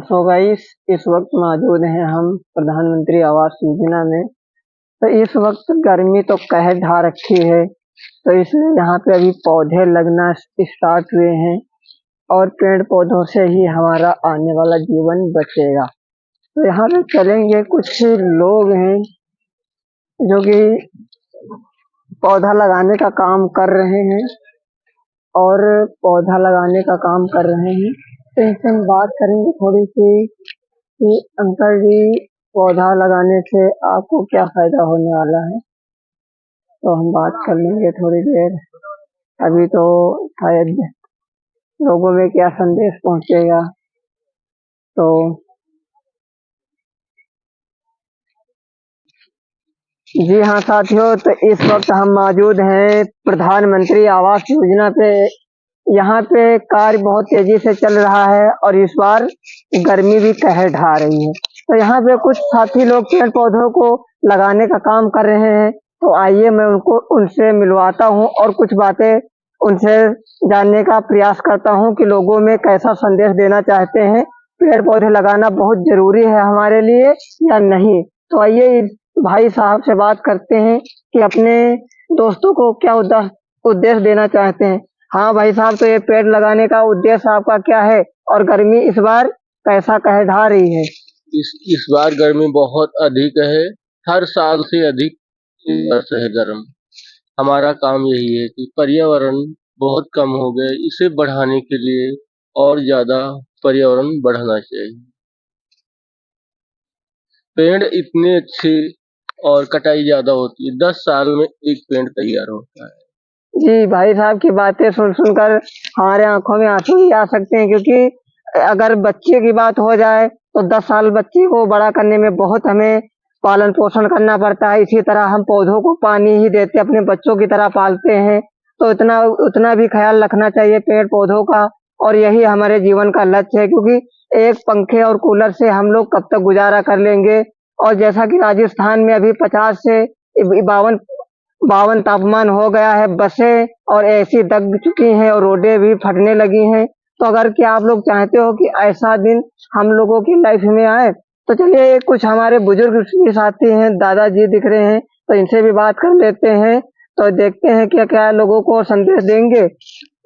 तो गाइस इस वक्त मौजूद हैं हम प्रधानमंत्री आवास योजना में। तो इस वक्त गर्मी तो कहर ढा रखी है, तो इसलिए यहाँ पे अभी पौधे लगना स्टार्ट हुए हैं और पेड़ पौधों से ही हमारा आने वाला जीवन बचेगा। तो यहाँ पे चलेंगे, कुछ लोग हैं जो कि पौधा लगाने का काम कर रहे हैं और पौधा लगाने का काम कर रहे हैं। तो इनसे हम बात करेंगे थोड़ी सी कि अंकल जी, पौधा लगाने से आपको क्या फायदा होने वाला है। तो हम बात कर लेंगे थोड़ी देर। अभी तो शायद लोगों में क्या संदेश पहुंचेगा। तो जी हाँ साथियों, तो इस वक्त हम मौजूद हैं प्रधानमंत्री आवास योजना पे। यहाँ पे कार्य बहुत तेजी से चल रहा है और इस बार गर्मी भी कहर ढा रही है। तो यहाँ पे कुछ साथी लोग पेड़ पौधों को लगाने का काम कर रहे हैं। तो आइए मैं उनसे मिलवाता हूँ और कुछ बातें उनसे जानने का प्रयास करता हूँ कि लोगों में कैसा संदेश देना चाहते हैं। पेड़ पौधे लगाना बहुत जरूरी है हमारे लिए या नहीं। तो आइए भाई साहब से बात करते हैं कि अपने दोस्तों को क्या उद्देश्य देना चाहते हैं। हाँ भाई साहब, तो ये पेड़ लगाने का उद्देश्य आपका क्या है और गर्मी इस बार कैसा कहर ढा रही है? इस बार गर्मी बहुत अधिक है, हर साल से अधिक वर्ष है गर्म। हमारा काम यही है कि पर्यावरण बहुत कम हो गया, इसे बढ़ाने के लिए और ज्यादा पर्यावरण बढ़ाना चाहिए। पेड़ इतने अच्छे और कटाई ज्यादा होती है, 10 साल में एक पेड़ तैयार होता है। जी भाई साहब की बातें सुन सुनकर हमारे आंखों में आंसू भी आ सकते हैं, क्योंकि अगर बच्चे की बात हो जाए तो 10 साल बच्चे को बड़ा करने में बहुत हमें पालन पोषण करना पड़ता है। इसी तरह हम पौधों को पानी ही देते, अपने बच्चों की तरह पालते हैं। तो उतना भी ख्याल रखना चाहिए पेड़ पौधों का, और यही हमारे जीवन का लक्ष्य है। क्योंकि एक पंखे और कूलर से हम लोग कब तक गुजारा कर लेंगे। और जैसा कि राजस्थान में अभी 50 से 52 तापमान हो गया है, बसें और एसी दब चुकी हैं और रोडें भी फटने लगी हैं। तो अगर क्या आप लोग चाहते हो कि ऐसा दिन हम लोगों की लाइफ में आए, तो चलिए कुछ हमारे बुजुर्ग भी साथी हैं, दादाजी दिख रहे हैं, तो इनसे भी बात कर लेते हैं। तो देखते हैं क्या क्या लोगों को संदेश देंगे।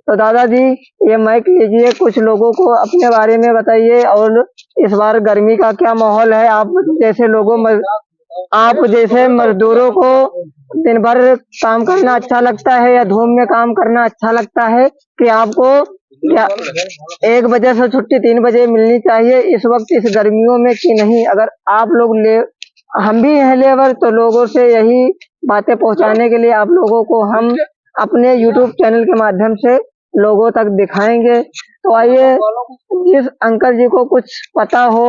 तो दादाजी, ये माइक लीजिए, कुछ लोगों को अपने बारे में बताइए और इस बार गर्मी का क्या माहौल है। आप जैसे मजदूरों को दिन भर काम करना अच्छा लगता है या धूप में काम करना अच्छा लगता है, कि आपको क्या 1 बजे से छुट्टी 3 बजे मिलनी चाहिए इस वक्त इस गर्मियों में, कि नहीं? अगर आप लोग हम भी हैं लेबर, तो लोगों से यही बातें पहुंचाने के लिए आप लोगों को हम अपने YouTube चैनल के माध्यम से लोगों तक दिखाएंगे। तो आइए, जिस अंकल जी को कुछ पता हो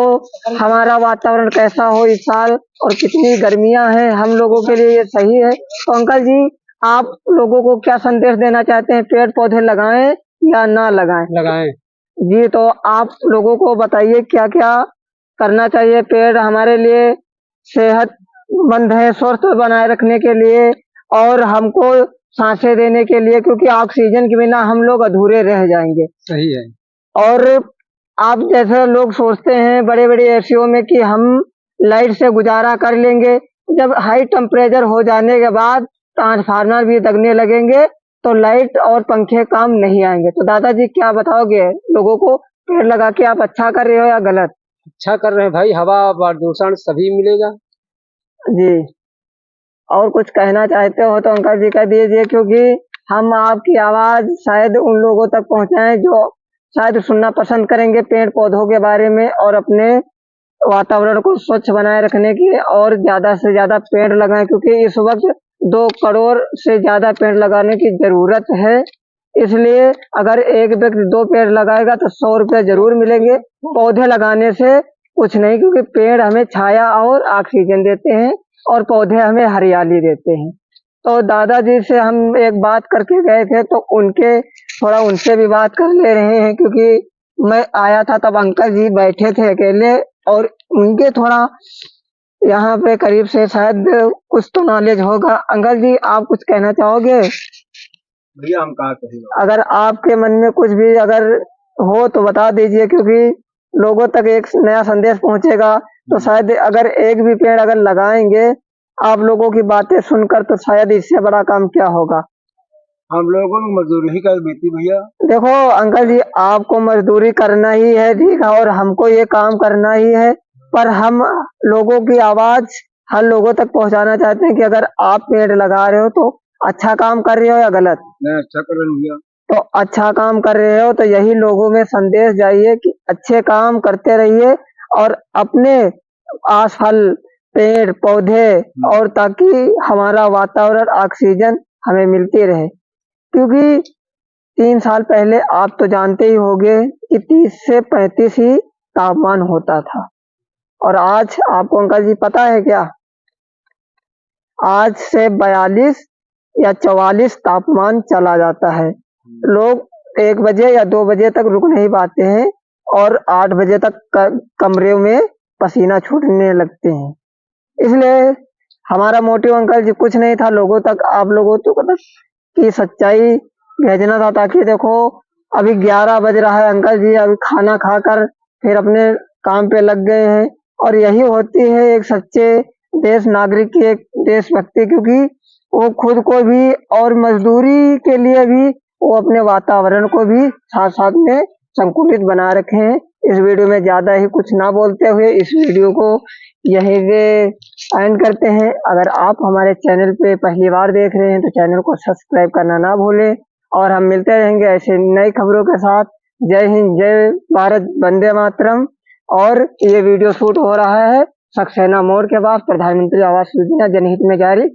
हमारा वातावरण कैसा हो इस साल और कितनी गर्मियां हैं, हम लोगों के लिए ये सही है। तो अंकल जी, आप लोगों को क्या संदेश देना चाहते हैं? पेड़ पौधे लगाएं या ना लगाएं? लगाएं। जी, तो आप लोगों को बताइए क्या क्या करना चाहिए। पेड़ हमारे लिए सेहतमंद है, स्वस्थ बनाए रखने के लिए और हमको सांसें देने के लिए, क्योंकि ऑक्सीजन के बिना हम लोग अधूरे रह जाएंगे। सही है। और आप जैसे लोग सोचते हैं बड़े बड़े एसियों में कि हम लाइट से गुजारा कर लेंगे, जब हाई टेम्परेचर हो जाने के बाद ट्रांसफार्मर भी दगने लगेंगे तो लाइट और पंखे काम नहीं आएंगे। तो दादाजी क्या बताओगे लोगों को? पेड़ लगा के आप अच्छा कर रहे हो या गलत? अच्छा कर रहे हैं भाई, हवा प्रदूषण सभी मिलेगा। जी, और कुछ कहना चाहते हो तो अंकल जी कह दीजिए, क्योंकि हम आपकी आवाज शायद उन लोगों तक पहुंचाएं जो शायद सुनना पसंद करेंगे पेड़ पौधों के बारे में और अपने वातावरण को स्वच्छ बनाए रखने की, और ज्यादा से ज्यादा पेड़ लगाएं, क्योंकि इस वक्त 2 करोड़ से ज्यादा पेड़ लगाने की जरूरत है। इसलिए अगर एक व्यक्ति 2 पेड़ लगाएगा तो 100 रुपये जरूर मिलेंगे। पौधे लगाने से कुछ नहीं, क्योंकि पेड़ हमें छाया और ऑक्सीजन देते हैं और पौधे हमें हरियाली देते हैं। तो दादाजी से हम एक बात करके गए थे, तो उनसे भी बात कर ले रहे हैं, क्योंकि मैं आया था तब अंकल जी बैठे थे अकेले और उनके थोड़ा यहाँ पे करीब से शायद कुछ तो नॉलेज होगा। अंकल जी, आप कुछ कहना चाहोगे? भैया हम कहा कहेंगे। अगर आपके मन में कुछ भी अगर हो तो बता दीजिए, क्योंकि लोगों तक एक नया संदेश पहुंचेगा। तो शायद अगर एक भी पेड़ अगर लगाएंगे आप लोगों की बातें सुनकर, तो शायद इससे बड़ा काम क्या होगा। हम लोगों को मजदूरी ही कर देती भैया। देखो अंकल जी, आपको मजदूरी करना ही है, ठीक है, और हमको ये काम करना ही है, पर हम लोगों की आवाज हर लोगों तक पहुंचाना चाहते हैं कि अगर आप पेड़ लगा रहे हो तो अच्छा काम कर रहे हो या गलत। मैं अच्छा कर रहा हूँ भैया। तो अच्छा काम कर रहे हो तो यही लोगों में संदेश जाइए कि अच्छे काम करते रहिए और अपने आसपास पेड़ पौधे, और ताकि हमारा वातावरण ऑक्सीजन हमें मिलती रहे। क्योंकि 3 साल पहले आप तो जानते ही होंगे कि 30 से 35 ही तापमान होता था, और आज आपको अंकल जी पता है क्या, आज से 42 या 44 तापमान चला जाता है। लोग 1 बजे या 2 बजे तक रुक नहीं पाते हैं और 8 बजे तक कमरे में पसीना छूटने लगते हैं। इसलिए हमारा मोटिव अंकल जी कुछ नहीं था, लोगों तक, आप लोगों तक की सच्चाई भेजना था, ताकि देखो अभी 11 बज रहा है अंकल जी, अभी खाना खाकर फिर अपने काम पे लग गए हैं। और यही होती है एक सच्चे देश नागरिक की एक देशभक्ति, क्योंकि वो खुद को भी और मजदूरी के लिए भी वो अपने वातावरण को भी साथ साथ में संतुलित बना रखे हैं। इस वीडियो में ज्यादा ही कुछ ना बोलते हुए इस वीडियो को यहीं पे एंड करते हैं। अगर आप हमारे चैनल पे पहली बार देख रहे हैं तो चैनल को सब्सक्राइब करना ना भूलें, और हम मिलते रहेंगे ऐसे नई खबरों के साथ। जय हिंद, जय भारत, वंदे मातरम। और ये वीडियो शूट हो रहा है सक्सेना मोड़ के पास, प्रधानमंत्री आवास योजना जनहित में जारी।